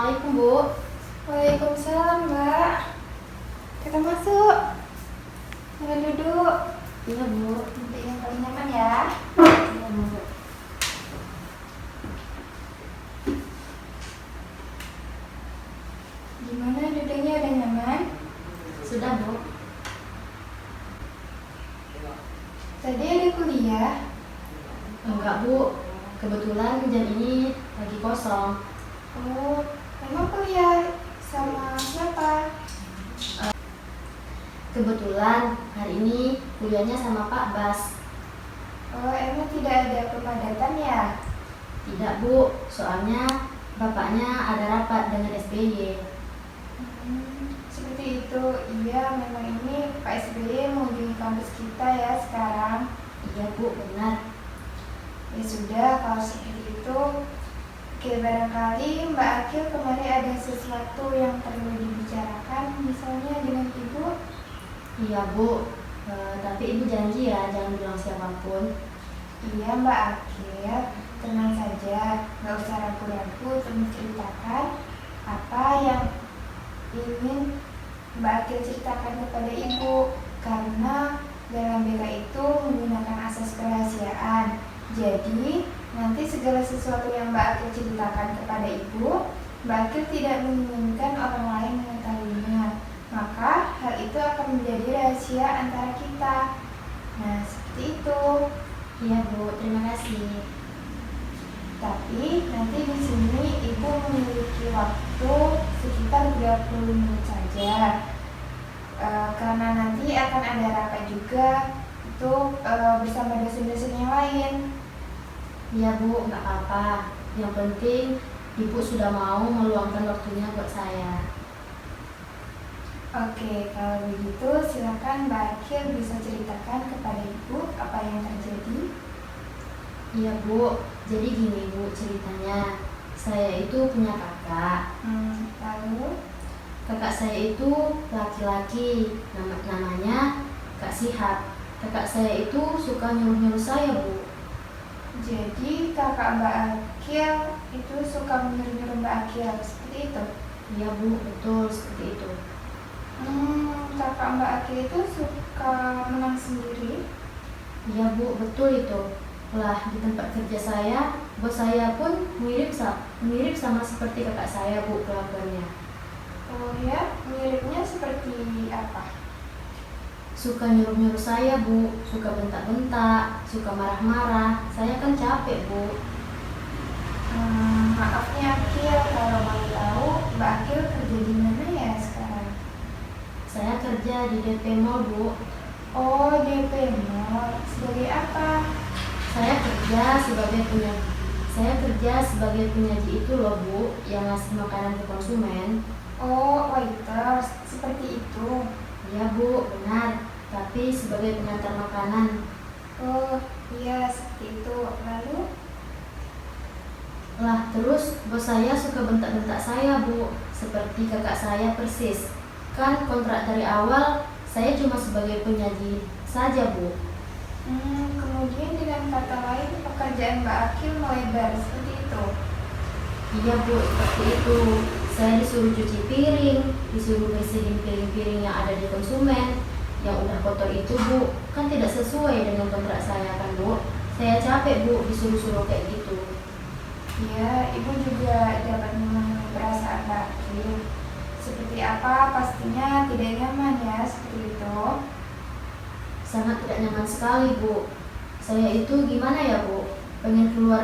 Assalamualaikum, Bu. Waalaikumsalam, Mbak. Kita masuk. Boleh duduk. Iya, Bu. Nanti yang paling nyaman ya. Iya, Bu. Gimana duduknya, udah nyaman? Sudah, Bu. Tadi ada kuliah. Enggak, Bu. Kebetulan jam ini lagi kosong. Oh, emang kuliah sama siapa? Kebetulan hari ini kuliahnya sama Pak Bas. Oh, emang tidak ada pemadatan ya? Tidak, Bu. Soalnya bapaknya ada rapat dengan SBY. Seperti itu. Iya, memang ini Pak SBY mengunjungi kampus kita ya sekarang. Iya, Bu. Benar. Ya sudah, kalau seperti itu, oke, barangkali Mbak Akil kemarin ada sesuatu yang perlu dibicarakan, misalnya dengan Ibu. Iya, Bu. Tapi Ibu janji ya jangan bilang siapapun. Iya, Mbak Akil, tenang saja, nggak usah ragu-ragu untuk menceritakan apa yang ingin Mbak Akil ceritakan kepada Ibu, karena dalam BK itu menggunakan asas kerahasiaan. Jadi, nanti segala sesuatu yang Mbak Akil ceritakan kepada Ibu, Mbak Akil tidak menginginkan orang lain mengetahuinya. Maka, hal itu akan menjadi rahasia antara kita. Nah, seperti itu. Iya, Bu. Terima kasih. Tapi, nanti di sini Ibu memiliki waktu sekitar 30 menit saja. Karena nanti akan ada rapat juga untuk bersama dosen-dosen yang lain. Iya, Bu. Nggak apa-apa. Yang penting Ibu sudah mau meluangkan waktunya buat saya. Oke, kalau begitu silakan Mbak Akil bisa ceritakan kepada Ibu apa yang terjadi. Iya, Bu. Jadi gini, Bu, ceritanya. Saya itu punya kakak. Lalu, Kakak saya itu laki-laki. Namanya Kak Sihab. Kakak saya itu suka nyuruh-nyuruh saya, Bu. jadi kakak Mbak Akil itu suka menyuruh-nyuruh Mbak Akil seperti itu. Iya, Bu. Betul, seperti itu. Kakak Mbak Akil itu suka menang sendiri. Iya, Bu. Betul itu. Lah, di tempat kerja saya, bos saya pun mirip sama seperti kakak saya, Bu, kelakuannya. Oh ya, miripnya seperti apa? Suka nyuruh-nyuruh saya, Bu. Suka bentak-bentak, suka marah-marah. Saya kan capek, Bu. Maaf nih Akil, kalau mau tahu Mbak Akil kerja di mana ya sekarang? Saya kerja di DP Mall, Bu. Oh, DP Mall. Sebagai apa? Saya kerja sebagai penyaji itu loh, Bu, yang ngasih makanan ke konsumen. Oh, waiters. Seperti itu. Iya, Bu, benar. Tapi sebagai pengantar makanan. Oh, iya, seperti itu. Lalu? Lah, terus bos saya suka bentak-bentak saya, Bu. Seperti kakak saya persis. Kan kontrak dari awal saya cuma sebagai penyaji saja, Bu. Kemudian dengan kata lain, pekerjaan Mbak Akil melebar seperti itu. Iya, Bu, seperti itu. Saya disuruh cuci piring, disuruh bersihin piring-piring yang ada di konsumen. Yang udah kotor itu, Bu, kan tidak sesuai dengan kontrak saya kan, Bu. Saya capek, Bu, disuruh-suruh kayak gitu. Iya, Ibu juga dapat memahami perasaan Mbak Akil. Seperti apa pastinya tidak nyaman ya, seperti itu. Sangat tidak nyaman sekali, Bu. Saya itu gimana ya, Bu? Pengen keluar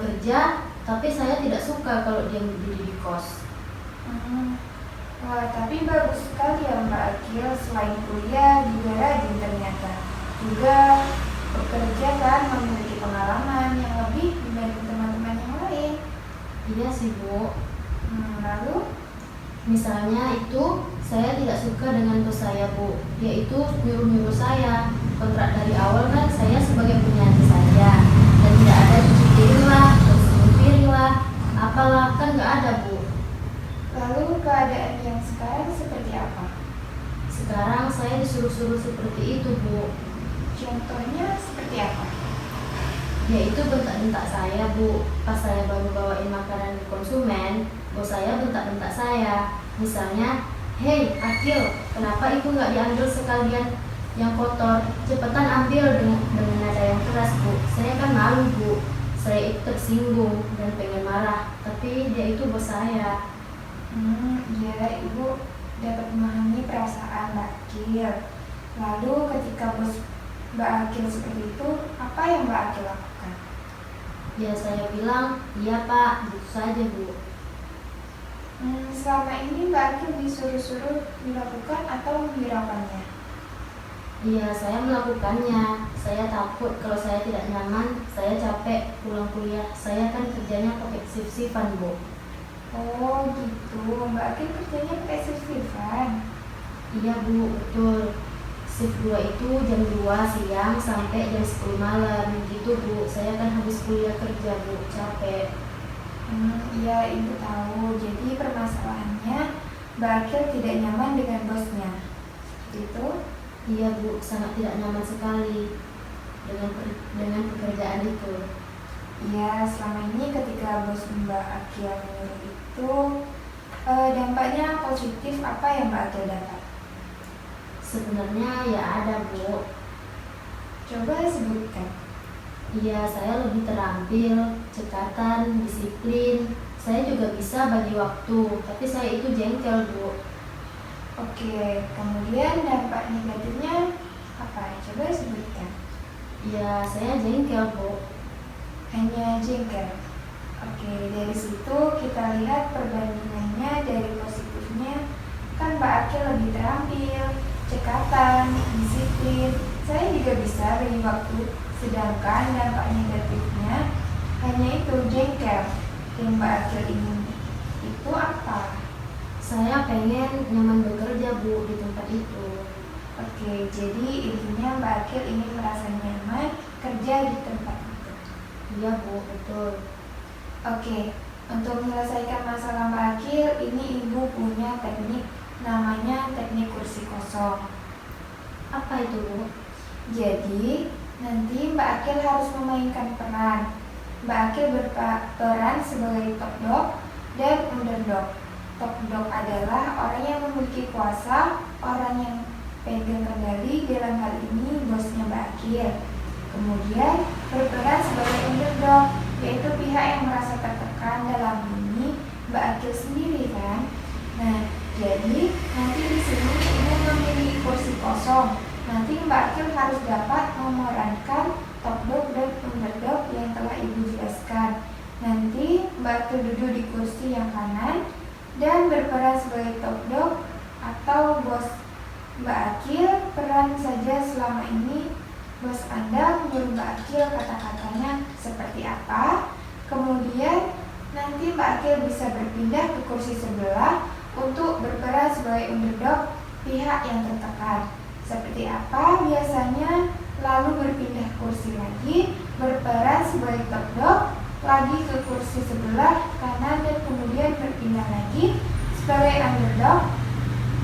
kerja, tapi saya tidak suka kalau dia berdiri di kos. Wah, tapi bagus sekali ya Mbak Akil. Selain kuliah juga rajin ternyata. Juga bekerja kan memiliki pengalaman yang lebih dibanding teman-teman yang lain. Iya sih, Bu. Lalu? Misalnya itu saya tidak suka dengan bos saya, Bu. Dia itu nyuruh-nyuruh saya. Kontrak dari awal kan saya sebagai penyaji saja. Dan tidak ada cuci piring lah, bersihin piring lah, apalah, kan nggak ada, Bu. Lalu keadaan yang sekarang seperti apa? Sekarang saya disuruh-suruh seperti itu, Bu. Contohnya seperti apa? Dia itu bentak-bentak saya, Bu. Pas saya baru bawain makanan ke konsumen, bos saya bentak-bentak saya. Misalnya, "Hei, Akil, kenapa itu nggak diambil sekalian yang kotor? Cepetan ambil," dengan nada yang keras, Bu. Saya kan malu, Bu. Saya itu tersinggung dan pengen marah, tapi dia itu bos saya. Iya, Ibu dapat memahami perasaan Mbak Akil. Lalu ketika bos Mbak Akil seperti itu, apa yang Mbak Akil lakukan? Ya, saya bilang, "Iya, Pak," gitu saja, Bu. Selama ini Mbak Akil disuruh-suruh dilakukan atau menghiraukannya? Iya, saya melakukannya. Saya takut kalau saya tidak nyaman, saya capek pulang kuliah. Saya kan kerjanya pakai shift-shiftan, Bu. Oh gitu, Mbak Akil kerjanya pakai shift-shiftan. Iya, Bu, betul. Shift 2 itu jam 2 siang sampai jam 10 malam. Gitu, Bu. Saya kan habis kuliah kerja, Bu. Capek. Iya, Ibu tahu. Jadi permasalahannya Mbak Akil tidak nyaman dengan bosnya. Itu? Iya, Bu. Sangat tidak nyaman sekali dengan pekerjaan itu. Iya, selama ini ketika bos Mbak Akil menyuruh itu, dampaknya positif apa yang Mbak Akil dapat? Sebenarnya ya ada, Bu. Coba sebutkan. Iya, saya lebih terampil, cekatan, disiplin. Saya juga bisa bagi waktu, tapi saya itu jengkel, Bu. Oke, kemudian dampak negatifnya apa? Coba sebutkan. Iya, saya jengkel, Bu. Hanya jengkel. Oke, dari situ kita lihat perbandingannya. Dari positifnya kan Mbak Akil lebih terampil, cekatan, disiplin. Saya juga bisa bagi waktu. Sedangkan dampak negatifnya hanya itu jengkel. Yang Mbak Akil ingin itu apa? Saya pengen nyaman bekerja, Bu, di tempat itu. Oke, jadi intinya Mbak Akil ingin merasa nyaman kerja di tempat itu. Iya, Bu, betul. Oke, untuk menyelesaikan masalah Mbak Akil, ini Ibu punya teknik namanya teknik kursi kosong. Apa itu, Bu? Jadi, nanti Mbak Akil harus memainkan peran. Mbak Akil berperan sebagai top dog dan underdog. Top dog adalah orang yang memiliki kuasa, orang yang pegang kendali, dalam hal ini bosnya Mbak Akil. Kemudian berperan sebagai underdog, yaitu pihak yang merasa tertekan, dalam ini Mbak Akil sendiri kan. Nah, jadi nanti di sini Ibu memilih kursi kosong. Nanti Mbak Akil harus dapat memerankan top dog dan underdog yang telah Ibu jelaskan. Nanti Mbak Akil duduk di kursi yang kanan dan berperan sebagai top dog atau bos Mbak Akil. Peran saja selama ini bos Anda menyuruh Mbak Akil kata-katanya seperti apa. Kemudian nanti Mbak Akil bisa berpindah ke kursi sebelah untuk berperan sebagai underdog, pihak yang tertekan. Seperti apa biasanya, lalu berpindah kursi lagi, berperan sebagai top dog, lagi ke kursi sebelah kanan dan kemudian berpindah lagi sebagai underdog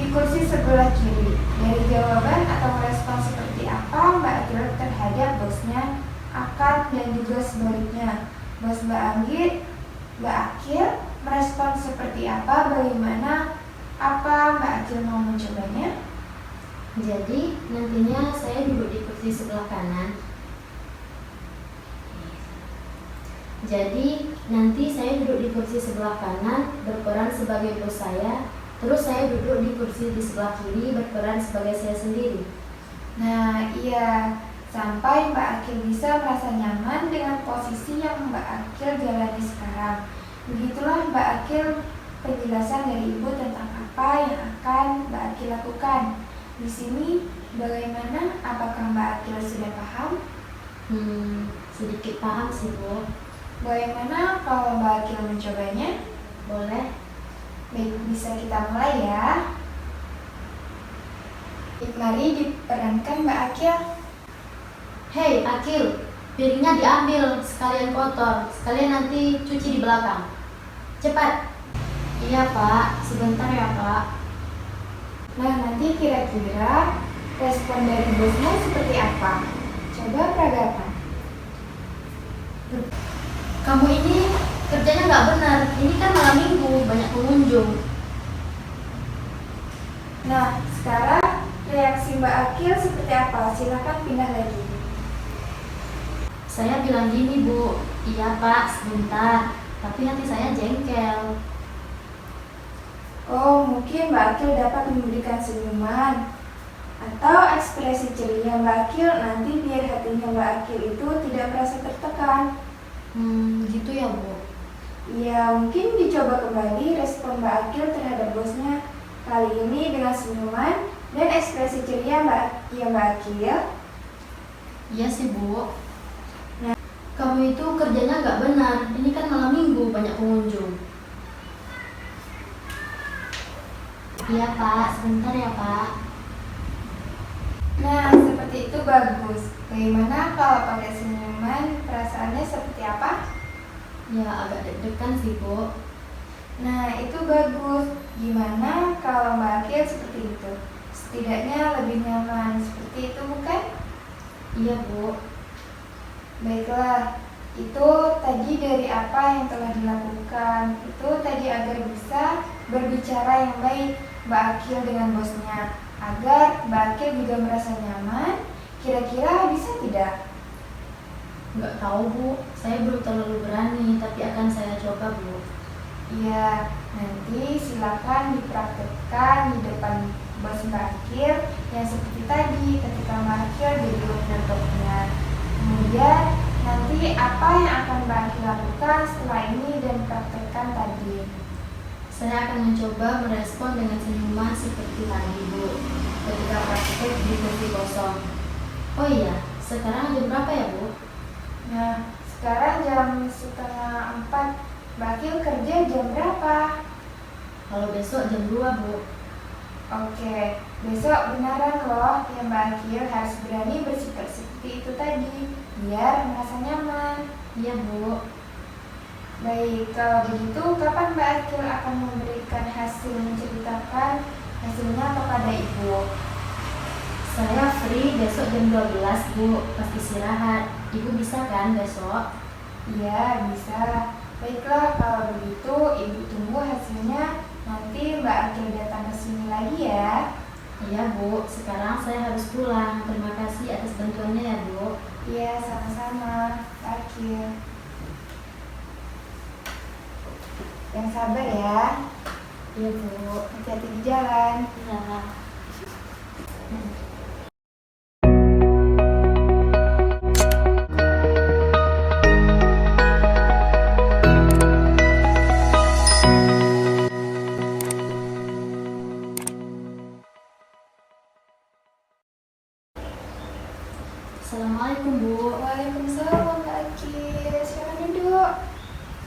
di kursi sebelah kiri. Dari jawaban atau respon seperti apa Mbak Akil terhadap bosnya akan dan juga sebaliknya. Bos Mbak Akil merespon seperti apa, bagaimana, apa Mbak Akil mau mencobanya? Jadi, nantinya saya duduk di kursi sebelah kanan. Jadi, nanti saya duduk di kursi sebelah kanan, berperan sebagai bos saya. Terus saya duduk di kursi di sebelah kiri, berperan sebagai saya sendiri. Nah, iya. Sampai Mbak Akil bisa merasa nyaman dengan posisi yang Mbak Akil jalani sekarang. Begitulah Mbak Akil penjelasan dari Ibu tentang apa yang akan Mbak Akil lakukan. Di sini bagaimana? Apakah Mbak Akil sudah paham? Sedikit paham sih, Bu. Bagaimana kalau Mbak Akil mencobanya? Boleh? Baik, bisa kita mulai ya. Mari diperankan Mbak Akil. Hei, Akil, piringnya diambil, sekalian kotor, sekalian nanti cuci di belakang. Cepat. Iya, Pak. Sebentar ya, Pak. Nah, nanti kira-kira respon dari bosnya seperti apa? Coba peragakan. Kamu ini kerjanya nggak benar. Ini kan malam minggu, banyak pengunjung. Nah, sekarang reaksi Mbak Akil seperti apa? Silakan pindah lagi. Saya bilang gini, Bu. Iya, Pak, sebentar. Tapi hati saya jengkel. Oh, mungkin Mbak Akil dapat memberikan senyuman atau ekspresi ceria Mbak Akil nanti biar hatinya Mbak Akil itu tidak merasa tertekan. Gitu ya, Bu. Ya, mungkin dicoba kembali respon Mbak Akil terhadap bosnya. Kali ini dengan senyuman dan ekspresi ceria Mbak Akil. Iya sih, Bu. Nah, kamu itu kerjanya nggak benar. Ini kan malam minggu, banyak pengunjung. Iya, Pak. Sebentar ya, Pak. Nah, seperti itu bagus. Bagaimana kalau pakai senyuman, perasaannya seperti apa? Ya, agak deg-degan sih, Bu. Nah, itu bagus. Gimana kalau Mbak Akil seperti itu? Setidaknya lebih nyaman. Seperti itu bukan? Iya, Bu. Baiklah, itu tadi dari apa yang telah dilakukan. Itu tadi agar bisa berbicara yang baik Mbak Akil dengan bosnya. Agar Mbak Akil juga merasa nyaman. Kira-kira bisa tidak? Nggak tahu, Bu. Saya belum terlalu berani, tapi akan saya coba, Bu. Iya, nanti silakan dipraktekkan di depan bos Mbak Akil yang seperti tadi ketika Mbak Akil jadi menentunya. Kemudian nanti apa yang akan Mbak Akil lakukan setelah ini dan praktekkan tadi? Saya akan mencoba merespon dengan senyuman seperti tadi, Bu. Ketika praktek di kursi kosong. Oh iya, sekarang jam berapa ya, Bu? Nah, sekarang jam 3:30. Mbak Akil kerja jam berapa? Kalau besok jam 2, Bu. Oke, besok beneran loh ya Mbak Akil harus berani bersikap seperti itu tadi biar merasa nyaman. Iya, Bu. Baik, kalau begitu kapan Mbak Akil akan memberikan hasil menceritakan hasilnya kepada Ibu? Saya free besok jam 12, Bu. Pas istirahat. Ibu bisa kan besok? Iya, bisa. Baiklah, kalau begitu Ibu tunggu hasilnya. Nanti Mbak Akil datang ke sini lagi ya. Iya, Bu. Sekarang saya harus pulang. Terima kasih atas bantuannya ya, Bu. Iya, sama-sama, Mbak Akil. Yang sabar ya. Iya, Bu. Hati-hati di jalan. Iya. Assalamualaikum, Bu. Waalaikumsalam Mbak Akil. Silakan duduk.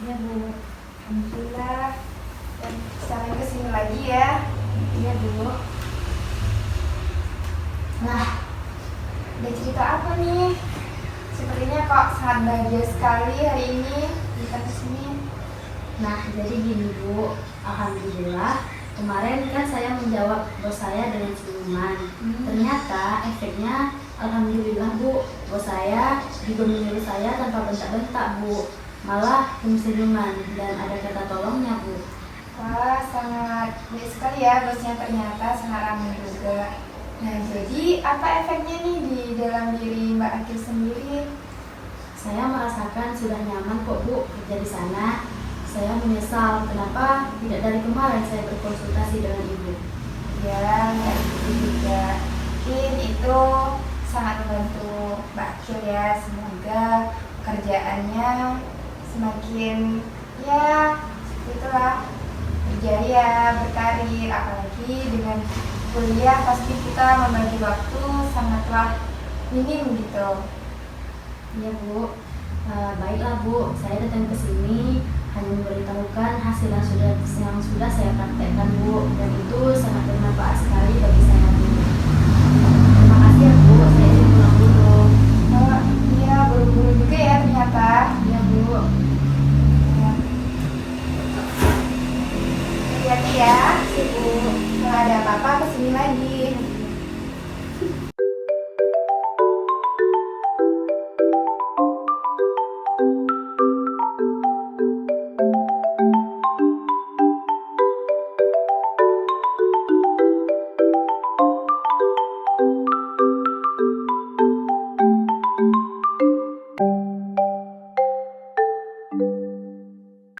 Iya, Bu. Alhamdulillah. Dan sampai ke sini lagi ya. Iya, Bu. Nah, ada cerita apa nih? Sepertinya kok sangat bahagia sekali hari ini kita ke sini. Nah, jadi gini, Bu. Alhamdulillah, kemarin kan saya menjawab bos saya dengan senyuman. Ternyata efeknya, alhamdulillah, Bu. Bos saya juga menyuruh saya tanpa bentak-bentak, Bu. Malah penuh senyuman dan ada kata tolongnya, Bu. Wah, sangat baik sekali ya bosnya, ternyata sangat ramah juga. Nah, jadi apa efeknya nih di dalam diri Mbak Akil sendiri? Saya merasakan sudah nyaman kok, Bu, kerja di sana. Saya menyesal kenapa tidak dari kemarin saya berkonsultasi dengan Ibu. Ya, nggak gitu juga. Mungkin itu sangat membantu Mbak Akil ya. Semoga pekerjaannya semakin ya seperti itulah, berjaya, berkarir. Apalagi dengan kuliah pasti kita membagi waktu sangatlah minim gitu. Iya, Bu. Baiklah, Bu. Saya datang ke sini hanya memberitahukan hasil yang sudah saya praktekkan, Bu. Dan itu sangat bermanfaat sekali bagi saya, Bu. Terima kasih ya, Bu. Saya izin pulang dulu. Oh iya, buru-buru juga ya ternyata. Iya, Bu. Ya. Hati-hati ya. Bu. Kalau ada apa-apa kesini lagi.